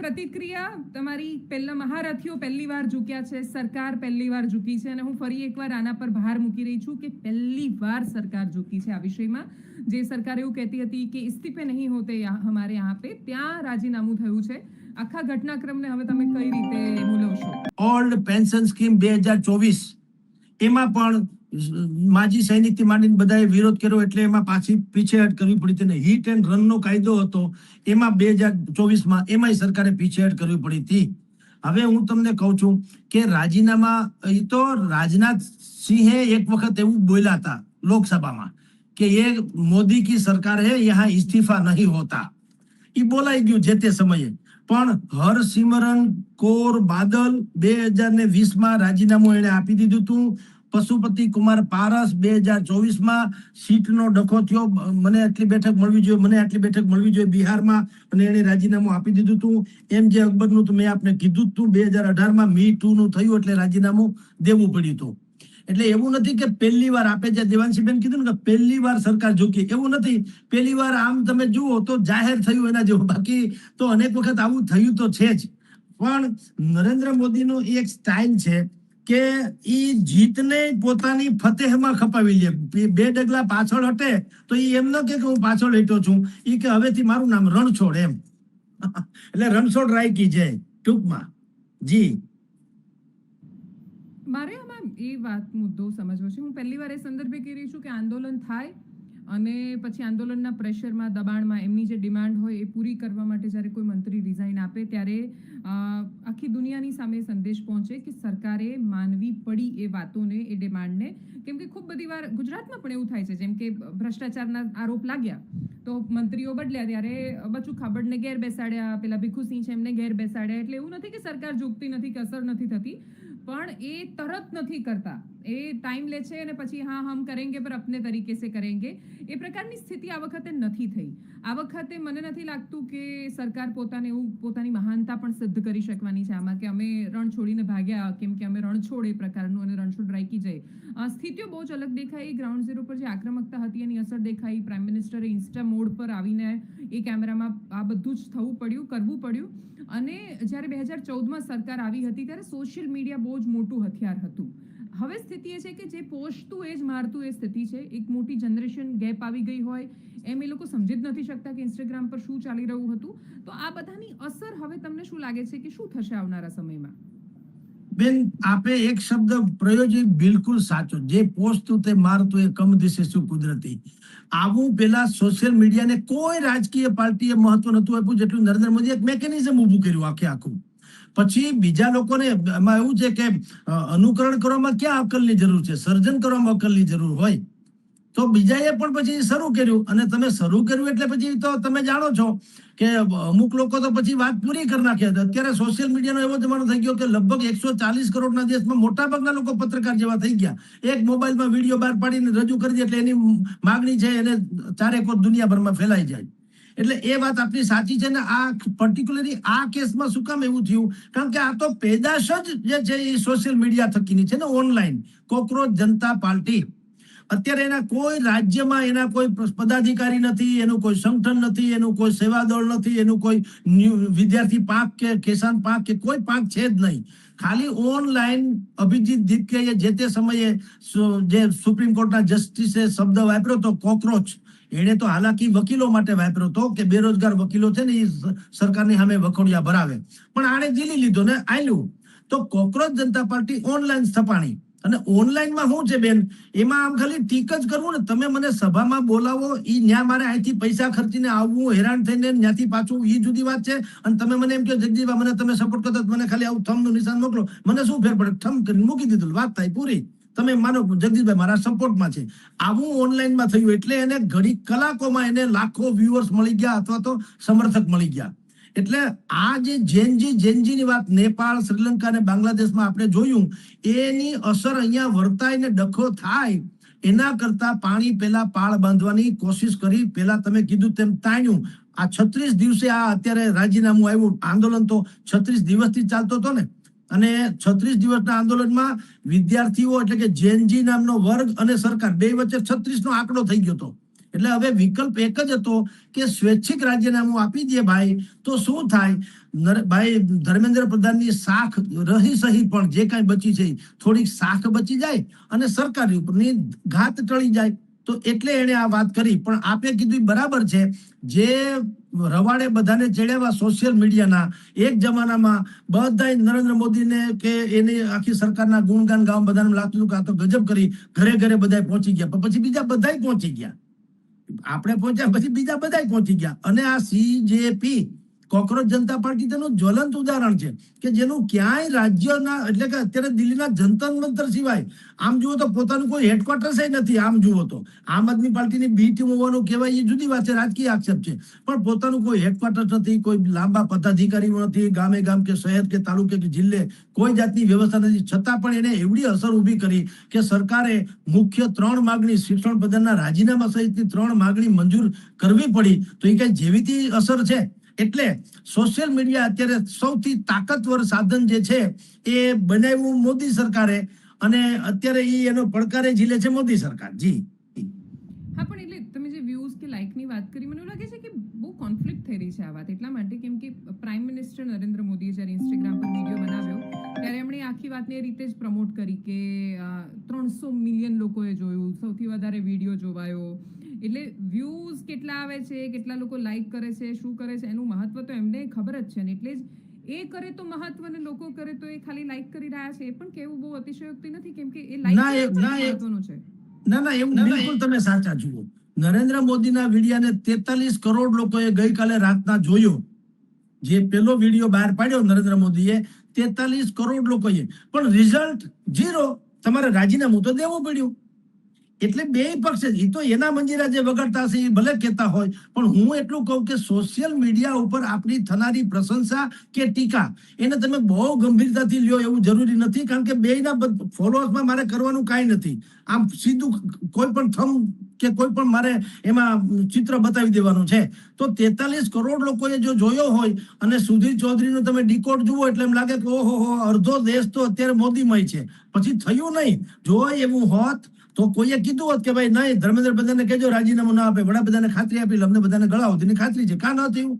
પ્રતિક્રિયા તમારી પહેલા મહારથીઓ પહેલી વાર ઝૂક્યા છે, સરકાર પહેલી વાર ઝૂકી છે, અને હું ફરી એકવાર આના પર ભાર મૂકી રહી છું કે પહેલી વાર સરકાર ઝૂકી છે આ વિષયમાં. જે સરકાર એવું કહેતી હતી કે ઇસ્તીફે નહીં હોતે હમારે यहाँ पे, ત્યાં રાજીનામું થયું છે. આખા ઘટનાક્રમને હવે તમે કઈ રીતે મૂલવશો? ઓલ્ડ પેન્શન સ્કીમ 2024 એમાં પણ માજી સૈનિકથી માંડીને બધાએ વિરોધ કર્યો, એટલે એમાં પાછી પીછેહટ કરવી પડી. તેને હિટ એન્ડ રનનો કાયદો હતો, એમાં 2024માં એમાંય સરકારે પીછેહટ કરવી પડી હતી. હવે હું તમને કહું છું કે રાજીનામા, એ તો રાજનાથ સિંહે એક વખત એવું બોલ્યા હતા લોકસભામાં કે ये मोदी की सरकार है, यहाँ इस्तीफा नहीं होता. એ બોલાઈ ગયું જે તે સમયે. પણ હરસિમરન કૌર બાદલ 2020માં રાજીનામું એને આપી દીધું હતું. પશુપતિ કુમાર પારસ 2024માં સીટનો ડખો થયો, મને આટલી બેઠક મળવી જોઈએ બિહારમાં, અને એને રાજીનામું આપી દીધું હતું. એમ જે અકબરનું તો મેં આપને કીધું હતું, 2018માં મી 2 નું થયું એટલે રાજીનામું દેવું પડ્યું હતું. એટલે એવું નથી કે પહેલી વાર આપે, જે દેવાંશીબેન કીધું ને કે પહેલી વાર સરકાર ઝૂકી, એવું નથી. પહેલી વાર આમ તમે જુઓ તો જાહેર થયું એના જેવું, બાકી તો અનેક વખત આવું થયું તો છે જ. પણ નરેન્દ્ર મોદીનો એક સ્ટાઇલ છે કે ઈ જીતને પોતાની ફતેહમાં ખપાવી લે. 2 ડગલા પાછળ હટે તો ઈ એમ ન કે હું પાછળ હેઠો છું, ઈ કે હવેથી મારું નામ રણછોડ એમ. એટલે રણછોડ રાયકી છે ટૂંકમાં. જી મારે આમાં એ વાત મુદ્દો સમજવો છે. હું પહેલી વાર એ સંદર્ભે કહી રહી છું કે આંદોલન થાય અને પછી આંદોલનના પ્રેશરમાં, દબાણમાં એમની જે ડિમાન્ડ હોય એ પૂરી કરવા માટે જ્યારે કોઈ મંત્રી રિઝાઇન આપે ત્યારે આખી દુનિયાની સામે સંદેશ પહોંચે કે સરકારે માનવી પડી એ વાતોને, એ ડિમાન્ડને. કેમ કે ખૂબ બધી વાર ગુજરાતમાં પણ એવું થાય છે, જેમ કે ભ્રષ્ટાચારના આરોપ લાગ્યા તો મંત્રીઓ બદલ્યા ત્યારે બચુ ખાબડને ઘેર બેસાડ્યા, પેલા ભીખુસિંહ છે એમને ઘેર બેસાડ્યા. એટલે એવું નથી કે સરકાર ઝૂકતી નથી કે અસર નથી થતી, પણ એ તરત નથી કરતા, એ ટાઈમ લે છે અને પછી હા હમ કરેંગે પર અપને તરીકે સે કરેંગે. એ પ્રકારની સ્થિતિ આ વખતે નથી થઈ. આ વખતે મને નથી લાગતું કે સરકાર પોતાની મહાનતા પણ સિદ્ધ કરી શકવાની છે આમાં, કે અમે રણ છોડીને ભાગ્યા કેમ કે અમે રણછોડ એ પ્રકારનું અને રણછોડ રાયકી જાય. સ્થિતિઓ બહુ જ અલગ દેખાઈ. ગ્રાઉન્ડ ઝીરો પર જે આક્રમકતા હતી એની અસર દેખાઈ. પ્રાઇમ મિનિસ્ટરે ઇન્સ્ટા મોડ પર આવીને એ કેમેરામાં આ બધું જ કરવું પડ્યું. અને જ્યારે 2014માં સરકાર આવી હતી ત્યારે સોશિયલ મીડિયા બહુ જ મોટું હથિયાર હતું. હવે સ્થિતિ એ છે કે જે પોષતું એ જ મારતું એ સ્થિતિ છે. એક મોટી જનરેશન ગેપ આવી ગઈ હોય એમ એ લોકો સમજી જ નથી શકતા કે ઇન્સ્ટાગ્રામ પર શું ચાલી રહ્યું હતું. તો આ બધાની અસર હવે તમને શું લાગે છે કે શું થશે આવનારા સમયમાં? બેન, આપે એક શબ્દ પ્રયોજ્યો બિલકુલ સાચો. જે પોષતું તે મારતું એ કમ દિશે શું કુદરતી. આવું પેલા સોશિયલ મીડિયાને કોઈ રાજકીય પાર્ટીએ મહત્વ નતું આપ્યું જેટલું નરેન્દ્ર મોદીએ એક મેકેનિઝમ ઊભું કર્યું આખું. પછી બીજા લોકોને એમાં એવું છે કે અનુકરણ કરવામાં ક્યાં અકલની જરૂર છે, સર્જન કરવામાં અકલની જરૂર હોય. તો બીજાએ પણ પછી શરૂ કર્યું, અને તમે શરૂ કર્યું એટલે પછી તો તમે જાણો છો કે અમુક લોકો તો પછી વાત પૂરી કરી નાખે. અત્યારે સોશિયલ મીડિયાનો એવો જમાનો થઈ ગયો કે લગભગ 140 કરોડના દેશમાં મોટાભાગના લોકો પત્રકાર જેવા થઈ ગયા. એક મોબાઈલમાં વિડીયો બહાર પાડીને રજૂ કરી દે એટલે એની માગણી છે એને ચારેકોર દુનિયાભરમાં ફેલાઈ જાય. એટલે એ વાત આપણી સાચી છે. ને આ પર્ટિક્યુલરલી આ કેસમાં શું કામ એવું થયું? કારણ કે આ તો પેદાશ જ જે છે એ સોશિયલ મીડિયા થકીની છે ને, ઓનલાઈન. કોકરોચ જનતા પાર્ટી અત્યારે એના કોઈ રાજ્યમાં એના કોઈ પદાધિકારી નથી, એનું કોઈ સંગઠન નથી, એનું કોઈ સેવાદળ નથી, એનું કોઈ વિદ્યાર્થી પાંખ કે કિસાન પાંખ કે કોઈ પાંખ છે જ નહીં. ખાલી ઓનલાઈન અભિજીત દીપકે જે તે સમયે જે સુપ્રીમ કોર્ટના જસ્ટિસે શબ્દ વાપર્યો તો કોકરોચ, એને તો હાલાકી વકીલો માટે વાપર્યો હતો કે બેરોજગાર વકીલો છે ને એ સરકારની સામે વખોડિયા ભરાવે, પણ આણે ઝીલી લીધો ને આલ્યું. તો કોકરોચ જનતા પાર્ટી ઓનલાઈન સ્થપાણી. અને ઓનલાઈનમાં શું છે બેન, એમાં આમ ખાલી ટીક જ કરવું ને. તમે મને સભામાં બોલાવો, ઈ ન્યા મારે અહીંથી પૈસા ખર્ચીને આવવું, હેરાન થઈને ત્યાંથી પાછું, ઈ જુદી વાત છે. અને તમે મને એમ કહો જગદીશભાઈ મને તમે સપોર્ટ કરતા, મને ખાલી આવું થંબનું નિશાન મોકલો, મને શું ફેર પડે? થંબ કરીને મૂકી દીધું, વાત થાય પૂરી. તમે માનો જગદીશભાઈ મારા સપોર્ટમાં છે. આવું ઓનલાઈનમાં થયું એટલે એને ઘડી કલાકોમાં એને લાખો વ્યુઅર્સ મળી ગયા અથવા તો સમર્થક મળી ગયા. એટલે આ જે જેનજીની વાત નેપાળ, શ્રીલંકા અને બાંગ્લાદેશમાં આપણે જોયું, એની અસર અહીંયા વર્તાય ને ડખો થાય એના કરતા પાણી પેલા પાળ બાંધવાની કોશિશ કરી. પેલા તમે કીધું તેમ તાણ્યું. આ 36 દિવસે આ અત્યારે રાજીનામું આવ્યું. આંદોલન તો 36 દિવસથી ચાલતો હતો ને, અને 36 દિવસના આંદોલનમાં વિદ્યાર્થીઓ એટલે કે જેનજી નામનો વર્ગ અને સરકાર બે વચ્ચે 36નો આંકડો થઈ ગયો હતો. એટલે હવે વિકલ્પ એક જ હતો કે સ્વૈચ્છિક રાજીનામું આપી દે ભાઈ, તો શું થાય? ભાઈ ધર્મેન્દ્ર પ્રધાનની શાખ રહી સહી પણ જે કાંઈ બચી છે થોડીક શાખ બચી જાય અને સરકારી ઉપરની ઘાત ટળી જાય. તો એટલે એને આ વાત કરી. પણ આપે કીધું બરાબર છે, જે રવાડે બધાને ચડ્યા સોશિયલ મીડિયાના એક જમાનામાં બધા નરેન્દ્ર મોદીને કે એની આખી સરકારના ગુણગાન ગાવા બધાને લાગતું હતું કે આ તો ગજબ કરી, ઘરે ઘરે બધા પહોંચી ગયા. પણ પછી બીજા બધા પહોંચી ગયા, આપણે પહોંચ્યા પછી બીજા બધા પહોંચી ગયા. અને આ CJP કોકરોચ જનતા પાર્ટી તેનું જ્વલંત ઉદાહરણ છે કે જેનું ક્યાંય રાજ્યના એટલે કે અત્યારે દિલ્હીના જંતર મંતર સિવાય આમ જુઓ તો પોતાનું કોઈ હેડક્વાર્ટર્સ નથી. આમ જુઓ તો આમ આદમી પાર્ટીની બી ટીમ હોવાનું કહેવાય એ જુદી વાત છે, રાજકીય આક્ષેપ છે, પણ પોતાનું કોઈ હેડક્વાર્ટર્સ નથી, કોઈ લાંબા પદાધિકારીઓ નથી, ગામે ગામ કે શહેર કે તાલુકે કે જિલ્લે કોઈ જાતની વ્યવસ્થા નથી. છતાં પણ એને એવડી અસર ઊભી કરી કે સરકારે મુખ્ય 3 માગણી શિક્ષણ પ્રધાનના રાજીનામા સહિતની 3 માગણી મંજૂર કરવી પડી. તો એ કઈ જેવીતી અસર છે. એટલે સોશિયલ મીડિયા અત્યારે સૌથી તાકાતવર સાધન જે છે એ બનાવ્યું મોદી સરકારે, અને અત્યારે એનો પડકારે ઝીલે છે મોદી સરકાર. જી હા, પણ એટલે તમે જે વ્યૂઝ કે લાઇકની વાત કરી, મને એવું લાગે છે કે બહુ કોન્ફ્લિક્ટ થઈ રહી છે આ વાત એટલા માટે કેમ કે પ્રાઇમ મિનિસ્ટર નરેન્દ્ર મોદીએ જ્યારે ઇન્સ્ટાગ્રામ પર વિડીયો બનાવ્યો ત્યારે એમણે આખી વાતને એ રીતે જ પ્રમોટ કરી કે 300 મિલિયન લોકોએ જોયું, સૌથી વધારે વિડીયો જોવાયો. એટલે વ્યૂઝ કેટલા આવે છે, કેટલા લોકો લાઈક કરે છે, શું કરે છે, એનું મહત્વ તો એમને ખબર જ છે ને. એટલે જ એ કરે તો મહત્વ ને લોકો કરે તો એ ખાલી લાઈક કરી રહ્યા છે એ પણ કેવું બહુ અતિશયોક્તિ નથી, કેમ કે એ લાઈક મહત્વનું છે. ના એવું બિલકુલ તમે સાચા જુઓ. નરેન્દ્ર મોદીના વિડીયાને 43 કરોડ લોકોએ ગઈકાલે રાતના જોયો. જે પેલો વિડીયો બહાર પાડ્યો નરેન્દ્ર મોદીએ 43 કરોડ લોકોએ, પણ રિઝલ્ટ 0. તમારે રાજીનામું તો દેવું પડ્યું. એટલે બે પક્ષ એ તો એના મંજીરા જે વગાડતા હશે એ ભલે કહેતા હોય, પણ હું એટલું કહું કે સોશિયલ મીડિયા ઉપર આપણી થનારી પ્રશંસા કે ટીકા એને તમે બહુ ગંભીરતાથી લ્યો એવું જરૂરી નથી, કારણ કે બેયના ફોલોઅર્સમાં મારે કરવાનું કાંઈ નથી. આમ સીધું કોઈ પણ થમ કે કોઈ પણ મારે એમાં ચિત્ર બતાવી દેવાનું છે. તો 43 કરોડ લોકોએ જો જોયો હોય અને સુધીર ચૌધરીનું તમે ડીકોડ જુઓ એટલે એમ લાગે કે ઓહો અડધો દેશ તો અત્યારે મોદીમય છે. પછી થયું નહીં. જો એવું હોત તો કોઈએ કીધું હોત કે ભાઈ નહીં ધર્મેન્દ્ર પ્રધાનને કહેજો રાજીનામું ના આપે, વડાપ્રધાને ખાતરી આપી, અમને બધાને ગળાવો તેની ખાતરી છે, કાં ન થયું.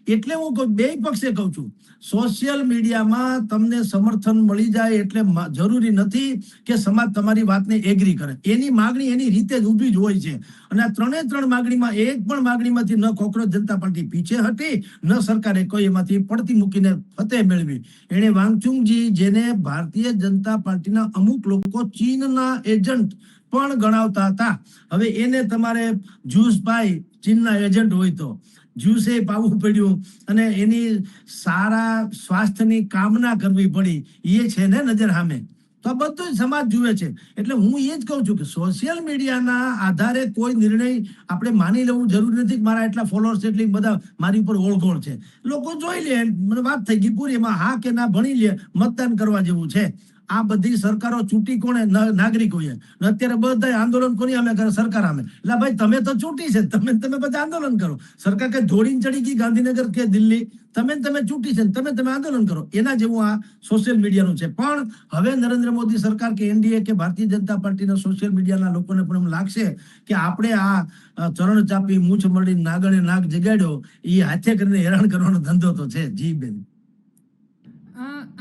એટલે હું બે પક્ષે કહું છું, સોશિયલ મીડિયામાં તમને સમર્થન મળી જાય એટલે જરૂરી નથી કે સમાજ તમારી વાતને એગ્રી કરે. એની માગણી એની રીતે જ ઊભી જ હોય છે. અને આ 3 માગણીમાં એક પણ માગણીમાંથી ન કોકરોચ જનતા પાર્ટી પીછે હટી, ન સરકારે કોઈ એમાંથી પડતી મૂકીને ફતેહ મેળવી. એને વાંગચુંગજી, જેને ભારતીય જનતા પાર્ટીના અમુક લોકો ચીનના એજન્ટ પણ ગણાવતા હતા, હવે એને તમારે જ્યુસ પાઈ ચીનના એજન્ટ હોય તો જ્યુસે પાવું પડ્યું અને એની સારા સ્વાસ્થ્યની કામના કરવી પડી. એ છે ને નજર સામે. તો આ બધું સમાજ જુએ છે. એટલે હું એ જ કહું છું કે સોશિયલ મીડિયાના આધારે કોઈ નિર્ણય આપણે માની લેવું જરૂરી નથી કે મારા એટલા ફોલોઅર્સ એટલી બધા મારી ઉપર ઓળઘોળ છે. લોકો જોઈ લે, મને વાત થઈ ગઈ પૂરી. એમાં હા કે ના ભણી લે, મતદાન કરવા જેવું છે. આ બધી સરકારો ચૂંટી કોણે? નાગરિકોએ. અત્યારે બધા આંદોલન કોની અમે કરે? સરકાર અમે. એટલે ભાઈ તમે તો ચૂંટી છે, તમે બધા આંદોલન કરો. સરકાર કઈ ધોડીને ચડી ગઈ ગાંધીનગર કે દિલ્હી? તમે ચૂંટી છે, તમે આંદોલન કરો. એના જેવું આ સોશિયલ મીડિયાનું છે. પણ હવે નરેન્દ્ર મોદી સરકાર કે એનડીએ કે ભારતીય જનતા પાર્ટીના સોશિયલ મીડિયાના લોકોને પણ એમ લાગશે કે આપણે આ ચરણ ચાપી મૂછ મળી નાગણે નાગ જગાડ્યો એ હાથે કરીને હેરાન કરવાનો ધંધો તો છે. જી બેન,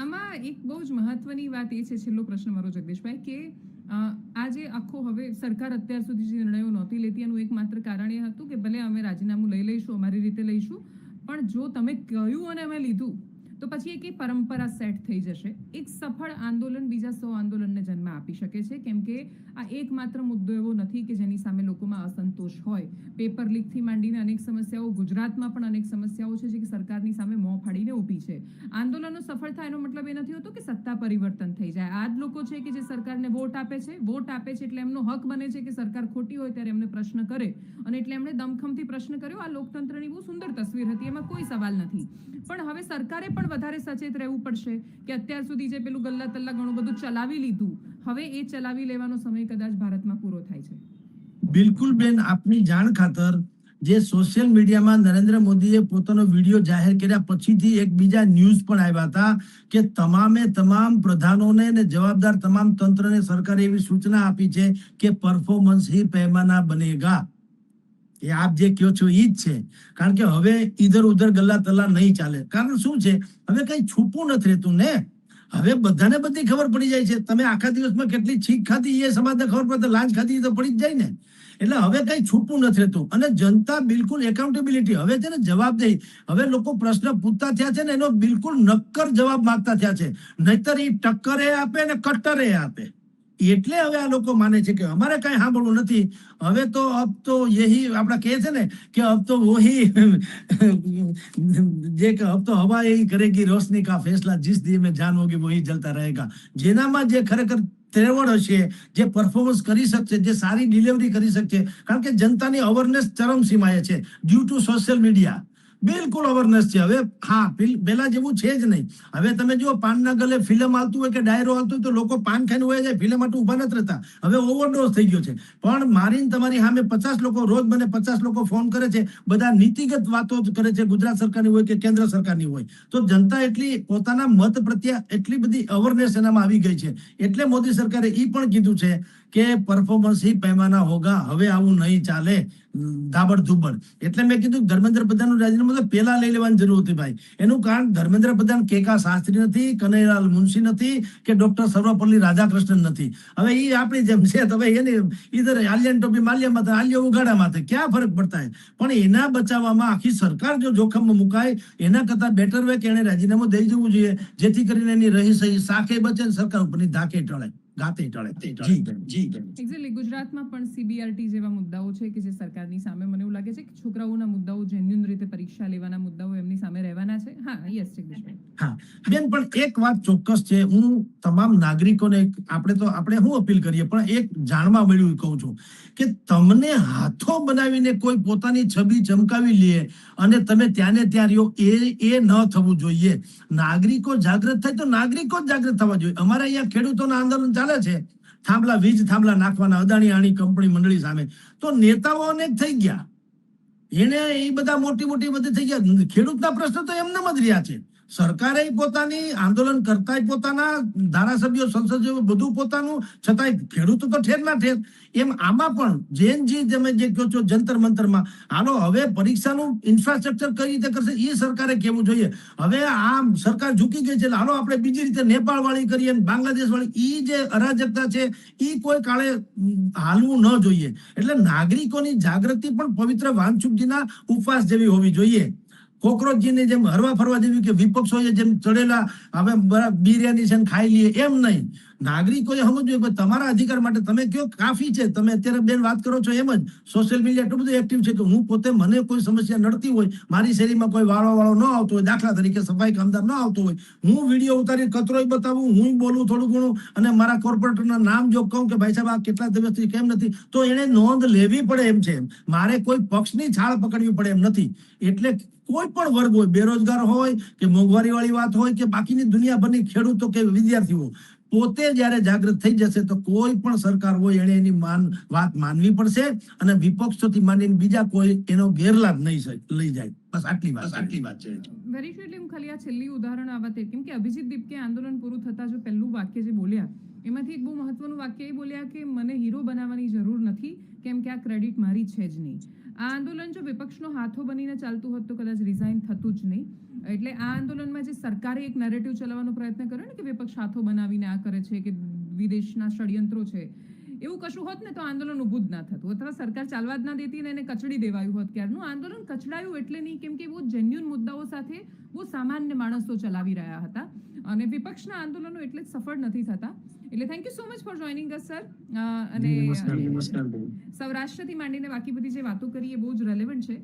આમાં એક બહુ જ મહત્વની વાત એ છે, છેલ્લો પ્રશ્ન મારો જગદીશભાઈ, કે આ જે આખો હવે સરકાર અત્યાર સુધી જે નિર્ણયો નહોતી લેતી એનું એકમાત્ર કારણ એ હતું કે ભલે અમે રાજીનામું લઈ લઈશું, અમારી રીતે લઈશું, પણ જો તમે કહ્યું અને અમે લીધું તો પછી એક પરંપરા સેટ થઈ જશે. એક સફળ આંદોલન બીજા 100 આંદોલનને જન્મ આપી શકે છે, કેમ કે આ એકમાત્ર મુદ્દો એવો નથી કે જેની સામે લોકોમાં અસંતોષ હોય. પેપર લીકથી માંડીને અનેક સમસ્યાઓ, ગુજરાતમાં પણ અનેક સમસ્યાઓ છે જે સરકારની સામે મોં ફાડીને ઊભી છે. આંદોલનો સફળ થાય એનો મતલબ એ નથી હોતો કે સત્તા પરિવર્તન થઈ જાય. આ જ લોકો છે કે જે સરકારને વોટ આપે છે એટલે એમનો હક બને છે કે સરકાર ખોટી હોય ત્યારે એમને પ્રશ્ન કરે, અને એટલે એમણે દમખમથી પ્રશ્ન કર્યો. આ લોકતંત્રની બહુ સુંદર તસવીર હતી, એમાં કોઈ સવાલ નથી. પણ હવે સરકારે પણ વધારે સચેત રહેવું પડશે કે અત્યાર સુધી જે પેલું ગલ્લા તલ્લા ઘણું બધું ચલાવી લીધું, હવે એ ચલાવી લેવાનો સમય કદાચ ભારતમાં પૂરો થાય છે. બિલકુલ બેન, આપની જાણ ખાતર જે સોશિયલ મીડિયામાં નરેન્દ્ર મોદીએ પોતાનો વિડીયો જાહેર કર્યા પછીથી એક બીજા ન્યૂઝ પણ આવ્યા હતા કે તમામ પ્રધાનોને ને જવાબદાર તમામ તંત્રને સરકારે એવી સૂચના આપી છે કે પરફોર્મન્સ ही पैमाना बनेगा. એ આપ જે કહો છો ઈ જ છે. કારણ કે હવે ઈધર ઉધર ગલ્લા તલ્લા નહીં ચાલે. કારણ શું છે, હવે કઈ છૂપું નથી રહેતું ને. હવે બધાને બધી ખબર પડી જાય છે. તમે આખા દિવસમાં કેટલી છીક ખાધી એ સમાજને ખબર પડે, લાંચ ખાધી તો પડી જ જાય ને. એટલે હવે કઈ છૂપું નથી રહેતું. અને જનતા બિલકુલ એકાઉન્ટેબિલિટી, હવે છે ને જવાબદેહી. હવે લોકો પ્રશ્ન પૂછતા થયા છે ને એનો બિલકુલ નક્કર જવાબ માંગતા થયા છે. નહીતર ઈ ટક્કરે આપે ને કટ્ટરે આપે. એટલે હવે આ લોકો માને છે કે અમારે કઈ સાંભળવું નથી. હવે તો અબ તો યહી આપણા કહે છે ને કે અબ તો વહી જે કે અબ તો હવા યહી કરેગી રોશની કા ફેસલા, જીસ દિए में जान होगी वही जलता रहेगा. જેનામાં જે ખરેખર ત્રેવડ હશે, જે પરફોર્મન્સ કરી શકશે, જે સારી ડિલિવરી કરી શકશે. કારણ કે જનતાની અવેરનેસ ચરમસીમાએ છે ડ્યુ ટુ સોશિયલ મીડિયા. બિલકુલ અવેરનેસ છે હવે. હા, પેલા જેવું છે જ નહીં. હવે તમે જો પાનના ગલે ફિલ્મ આવતું હોય કે ડાયરો આવતું હોય તો લોકો પાન ખાઈને વયા જાય, ફિલ્મ માટે ઉભા નથી રહેતા. હવે ઓવરડોઝ થઈ ગયો છે. પણ મારીને તમારી સામે 50 લોકો રોજ મને 50 લોકો ફોન કરે છે, બધા નીતિગત વાતો જ કરે છે, ગુજરાત સરકારની હોય કે કેન્દ્ર સરકારની હોય. તો જનતા એટલી પોતાના મત પ્રત્યે એટલી બધી અવેરનેસ એનામાં આવી ગઈ છે. એટલે મોદી સરકારે ઈ પણ કીધું છે કે પરફોર્મન્સ ही पैमाना होगा. હવે આવું નહીં ચાલે ધાબડ ધુબડ. એટલે મેં કીધું ધર્મેન્દ્ર પ્રધાનનું રાજીનામું તો પેલા લઈ લેવાની જરૂર હતી ભાઈ. એનું કારણ ધર્મેન્દ્ર પ્રધાન કેકા શાસ્ત્રી નથી, કનૈયાલાલ મુનશી નથી કે ડોક્ટર સર્વપલ્લી રાધાકૃષ્ણન નથી. હવે ઈ આપણી જેમ છે તો ભાઈ એને ઈધર આલિયન ટોપી માલ્યામાં તો આલિયા ઉગાડામાં તો ક્યાં ફરક પડતા है. પણ એના બચાવવામાં આખી સરકાર જો જોખમમાં મુકાય એના કરતા બેટર વે કે એને રાજીનામું દઈ જવું જોઈએ, જેથી કરીને એની રહી સહી સાખે બચે ને સરકાર ઉપરની ધાકે ટળે ગાતે ટળે. એક્ઝેક્ટલી. ગુજરાતમાં પણ સીબીઆરટી જેવા મુદ્દાઓ છે કે જે સરકારની સામે મને એવું લાગે છે કે છોકરાઓના મુદ્દાઓ, જેન્યુઇન રીતે પરીક્ષા લેવાના મુદ્દાઓ એમની સામે રહેવાના છે. હા, યસ જગદીશભાઈ. હા બેન, પણ એક વાત ચોક્કસ છે. હું તમામ નાગરિકોને આપણે હું અપીલ કરીએ, પણ એક જાણવા મળ્યું કહું છું કે તમને હાથો બનાવીને કોઈ પોતાની છબી ચમકાવી લે અને તમે ત્યાંને ત્યાં રહ્યો, એ ન થવું જોઈએ. નાગરિકો જાગૃત થાય તો નાગરિકો જ જાગૃત થવા જોઈએ. અમારા અહીંયા ખેડૂતોના આંદોલન ચાલે છે, વીજ થાંભલા નાખવાના અદાણી આણી કંપની મંડળી સામે. તો નેતાઓ અનેક થઈ ગયા, એને એ બધા મોટી બધી થઈ ગયા. ખેડૂતના પ્રશ્ન તો એમને જ રહ્યા છે. સરકારે પોતાની આંદોલન કરતા પોતાના ધારાસભ્યો, સંસદીયો બધું પોતાનું, છતાંય ખેડૂતો તો ઠેરના ઠેર. એમ આમાં પણ જેનજી તમે જે કહો છો જંતર મંતરમાં, હાલો હવે પરીક્ષાનું ઇન્ફ્રાસ્ટ્રક્ચર કઈ રીતે કરશે એ સરકારે કહેવું જોઈએ. હવે આ સરકાર ઝૂકી ગઈ છે, હાલો આપણે બીજી રીતે નેપાળ વાળી કરીએ, બાંગ્લાદેશ વાળી. ઈ જે અરાજકતા છે ઈ કોઈ કાળે હાલવું ન જોઈએ. એટલે નાગરિકોની જાગૃતિ પણ પવિત્ર વાનચુકજીના ઉપવાસ જેવી હોવી જોઈએ. કોકરોચજીની જેમ હરવા ફરવા જેવી કે વિપક્ષોએ જેમ ચડેલા હવે બિરયાની છે ખાઈ લઈએ એમ નહીં. નાગરિકોએ સમજવું કે તમારા અધિકાર માટે તમે કયો કાફી છે. તમે અત્યારે બેન વાત કરો છો એમ જ સોશિયલ મીડિયા એટલું બધું એક્ટિવ છે કે હું પોતે, મને કોઈ સમસ્યા નડતી હોય, મારી શેરીમાં કોઈ વાળો ન આવતો હોય, દાખલા તરીકે સફાઈ કામદાર ન આવતો હોય, હું વિડીયો ઉતારી કચરોય બતાવું, હું બોલું થોડું ઘણું, અને મારા કોર્પોરેટરના નામ જો કહું કે ભાઈ સાહેબ આ કેટલા દિવસથી કેમ નથી, તો એને નોંધ લેવી પડે એમ છે. મારે કોઈ પક્ષની છાળ પકડવી પડે એમ નથી. એટલે કોઈ પણ વર્ગ હોય, બેરોજગાર હોય કે મોંઘવારી વાળી વાત હોય કે બાકીની દુનિયાભરની ખેડૂતો કે વિદ્યાર્થીઓ, પોતે જયારે જાગૃત થઈ જશે તો કોઈ પણ સરકાર હોય એને એની વાત માનવી પડશે અને વિપક્ષોથી માંડીને બીજા કોઈ એનો ગેરલાભ નહીં લઈ જાય. બસ આટલી વાત છે. વેરી શોર્ટલી હું ખાલી આ છેલ્લી ઉદાહરણ આ વાતે, કેમ કે અભિજીત દીપકે આંદોલન પૂરું થતા જો પહેલું વાક્ય જે બોલ્યા એમાંથી એક બહુ મહત્વનું વાક્ય એ બોલ્યા કે મને હીરો બનાવવાની જરૂર નથી, કેમ કે આ ક્રેડિટ મારી છે જ નહીં. આ આંદોલન જો વિપક્ષનો હાથો બનીને ચાલતું હોત તો કદાચ રિઝાઇન થતું જ નહીં. એટલે આ આંદોલનમાં જે સરકારે એક નેરેટિવ ચલાવવાનો પ્રયત્ન કર્યો ને કે વિપક્ષ હાથો બનાવીને આ કરે છે કે વિદેશના ષડયંત્રો છે, એવું કશું હોત ને તો આંદોલન ઊભું જ ના થતું, અથવા સરકાર ચાલવા જ ના દેતી ને એને કચડી દેવાયું હોત. ક્યારનું આંદોલન કચડાયું એટલે નહીં, કેમ કે બહુ જેન્યુઇન મુદ્દાઓ સાથે બહુ સામાન્ય માણસો ચલાવી રહ્યા હતા અને વિપક્ષના આંદોલનો એટલે જ સફળ નથી થતા. એટલે thank you so much for joining us sir. અને સૌરાષ્ટ્રથી માંડીને બાકી બધી જે વાતો કરી એ બહુ જ રેલેવન્ટ છે.